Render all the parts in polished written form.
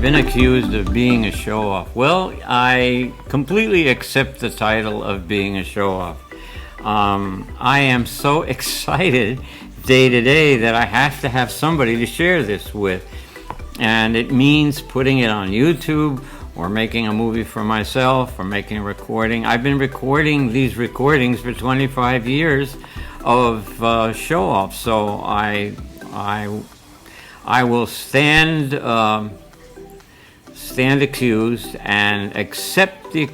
been accused of being a show-off. Well, I completely accept the title of being a show-off. I am so excited day to day that I have to have somebody to share this with. And it means putting it on YouTube or making a movie for myself or making a recording. I've been recording these recordings for 25 years of show-off. So I will stand accused and accept the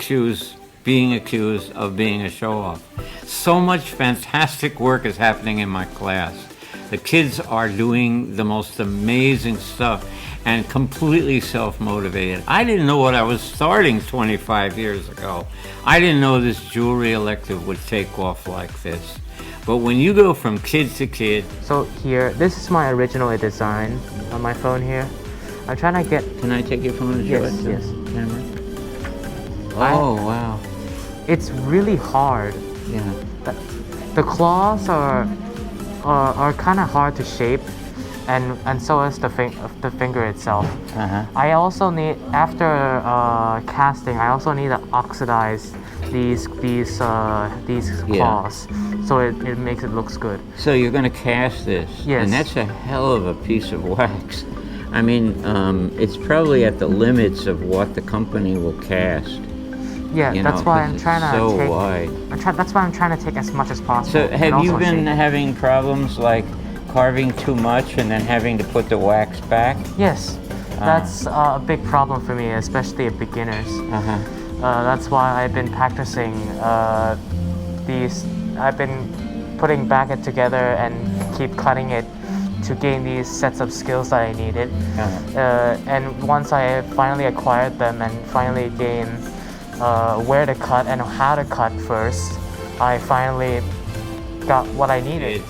being accused of being a show-off. So much fantastic work is happening in my class. The kids are doing the most amazing stuff and completely self-motivated. I didn't know what I was starting 25 years ago. I didn't know this jewelry elective would take off like this. But when you go from kid to kid... So here, this is my original design on my phone here. I'm trying to get... Can I take your phone and show it to yes. the camera? Oh, wow. It's really hard. Yeah. The claws are kind of hard to shape, and so is the finger itself. Uh-huh. I also need, after casting, I also need to oxidize these claws, so it makes it looks good. So you're going to cast this, yes. And that's a hell of a piece of wax. I mean, it's probably at the limits of what the company will cast. Yeah, that's why I'm trying to so take. Wide. That's why I'm trying to take as much as possible. So have you been having problems like carving too much and then having to put the wax back? Yes, that's a big problem for me, especially at beginners. Uh-huh. That's why I've been practicing these. I've been putting back it together and keep cutting it to gain these sets of skills that I needed. Uh-huh. And once I finally acquired them and finally gained where to cut and how to cut first, I finally got what I needed.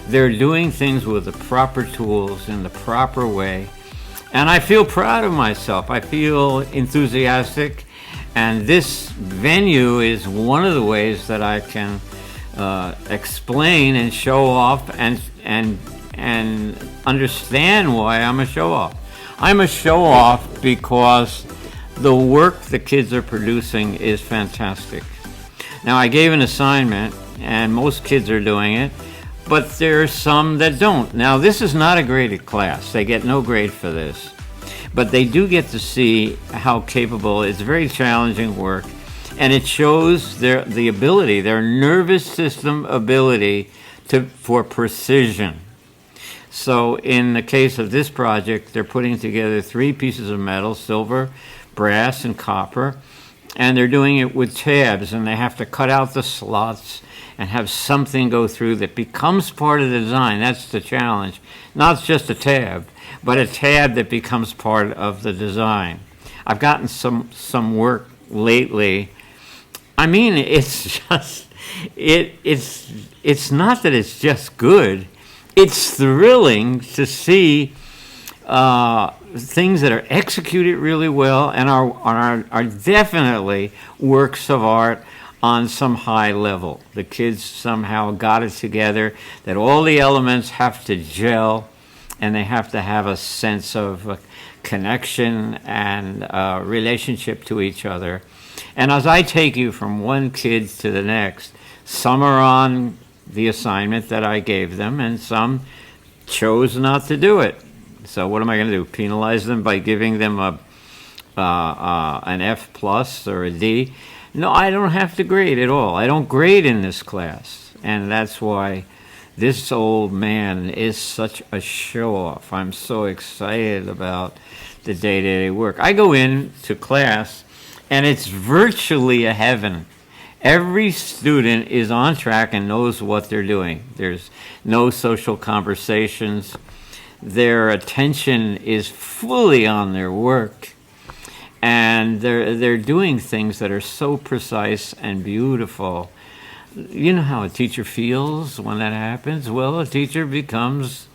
They're doing things with the proper tools in the proper way, and I feel proud of myself. I feel enthusiastic, and this venue is one of the ways that I can explain and show off and understand why I'm a show-off. I'm a show-off because the work the kids are producing is fantastic. Now, I gave an assignment, and most kids are doing it, but there are some that don't. Now, this is not a graded class. They get no grade for this. But they do get to see how capable. It's very challenging work, and it shows the ability, their nervous system ability for precision. So in the case of this project, they're putting together 3 pieces of metal, silver, brass, and copper, and they're doing it with tabs, and they have to cut out the slots and have something go through that becomes part of the design. That's the challenge. Not just a tab, but a tab that becomes part of the design. I've gotten some work lately. I mean, it's just, it's not that it's just good. It's thrilling to see things that are executed really well and are definitely works of art on some high level. The kids somehow got it together that all the elements have to gel and they have to have a sense of connection and relationship to each other. And as I take you from one kid to the next, some are on the assignment that I gave them and some chose not to do it. So what am I going to do? Penalize them by giving them an F plus or a D? No, I don't have to grade at all. I don't grade in this class. And that's why this old man is such a show-off. I'm so excited about the day-to-day work. I go into class, and it's virtually a heaven. Every student is on track and knows what they're doing. There's no social conversations. Their attention is fully on their work. And they're doing things that are so precise and beautiful. You know how a teacher feels when that happens? Well, a teacher becomes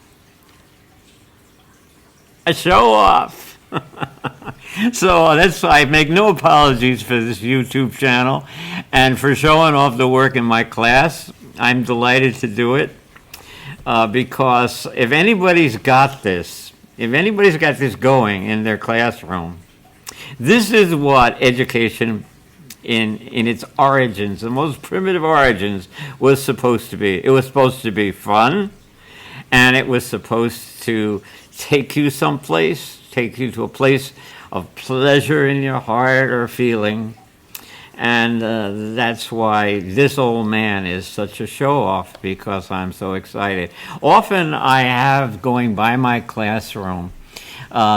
a show-off. So that's why I make no apologies for this YouTube channel and for showing off the work in my class. I'm delighted to do it because if anybody's got this, if anybody's got this going in their classroom, this is what education in its origins, the most primitive origins, was supposed to be. It was supposed to be fun, and it was supposed to take you someplace, take you to a place of pleasure in your heart or feeling. And that's why this old man is such a show-off, because I'm so excited. Often I have, going by my classroom,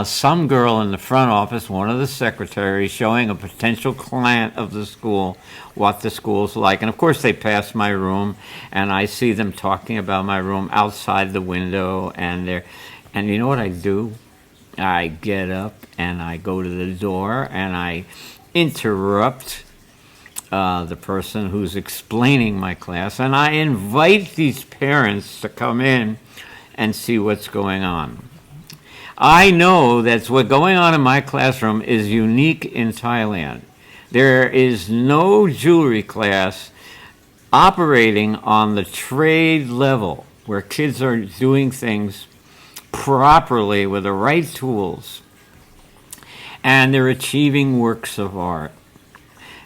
some girl in the front office, one of the secretaries, showing a potential client of the school what the school's like. And of course they pass my room, and I see them talking about my room outside the window, and you know what I do? I get up and I go to the door and I interrupt the person who's explaining my class, and I invite these parents to come in and see what's going on. I know that what's going on in my classroom is unique in Thailand. There is no jewelry class operating on the trade level where kids are doing things properly with the right tools, and they're achieving works of art.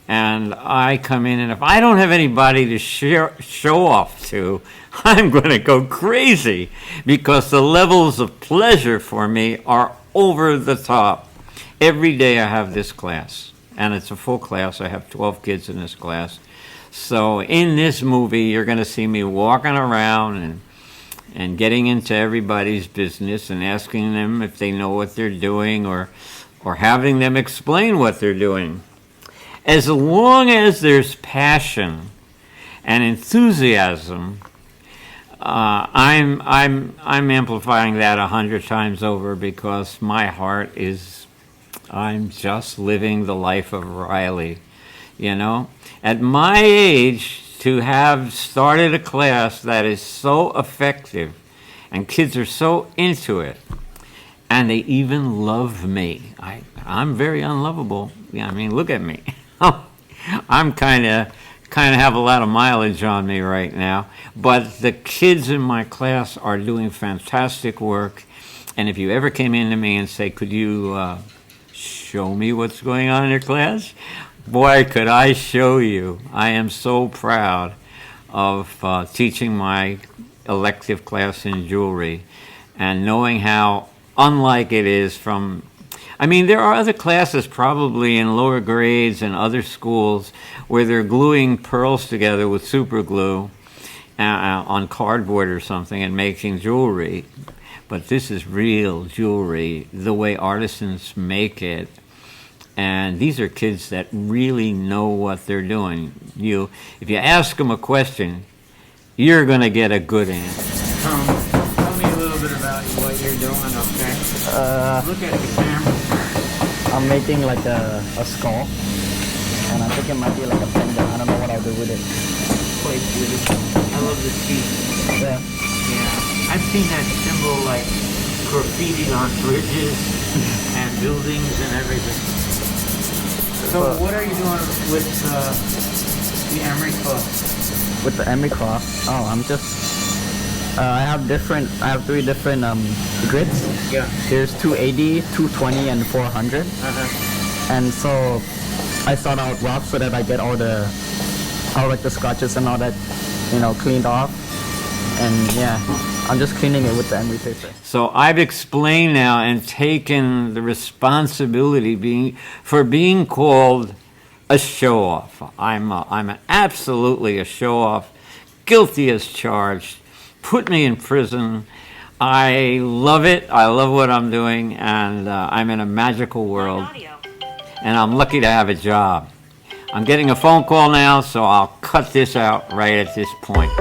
And I come in, and if I don't have anybody to show off to, I'm going to go crazy, because the levels of pleasure for me are over the top. Every day I have this class, and it's a full class. I have 12 kids in this class. So in this movie, you're going to see me walking around and getting into everybody's business and asking them if they know what they're doing, or having them explain what they're doing. As long as there's passion and enthusiasm, I'm amplifying that 100 times over, because my heart is, I'm just living the life of Riley, you know? At my age, to have started a class that is so effective, and kids are so into it, and they even love me. I'm very unlovable. I mean, look at me. I'm kind of have a lot of mileage on me right now, but the kids in my class are doing fantastic work. And if you ever came in to me and say, could you show me what's going on in your class? Boy, could I show you. I am so proud of teaching my elective class in jewelry, and knowing how unlike it is from, I mean, there are other classes probably in lower grades and other schools where they're gluing pearls together with super glue on cardboard or something and making jewelry. But this is real jewelry, the way artisans make it. And these are kids that really know what they're doing. If you ask them a question, you're going to get a good answer. Tell me a little bit about what you're doing, okay? Look at the camera. I'm making like a skull, and I think it might be like a pendant. I don't know what I'll do with it. Quite beautiful. I love the teeth. Yeah. Yeah. I've seen that symbol like graffiti on bridges and buildings and everything. So what are you doing with the emery cloth? With the emery cloth? Oh, I'm just. I have 3 different grids. Yeah. There's 280, 220, and 400. And so I start out rough so that I get all the scratches and all that, cleaned off. And yeah, I'm just cleaning it with the emery paper. So I've explained now and taken the responsibility for being called a show-off. I'm absolutely a show-off, guilty as charged. Put me in prison. I love it. I love what I'm doing, and I'm in a magical world. And I'm lucky to have a job. I'm getting a phone call now, so I'll cut this out right at this point.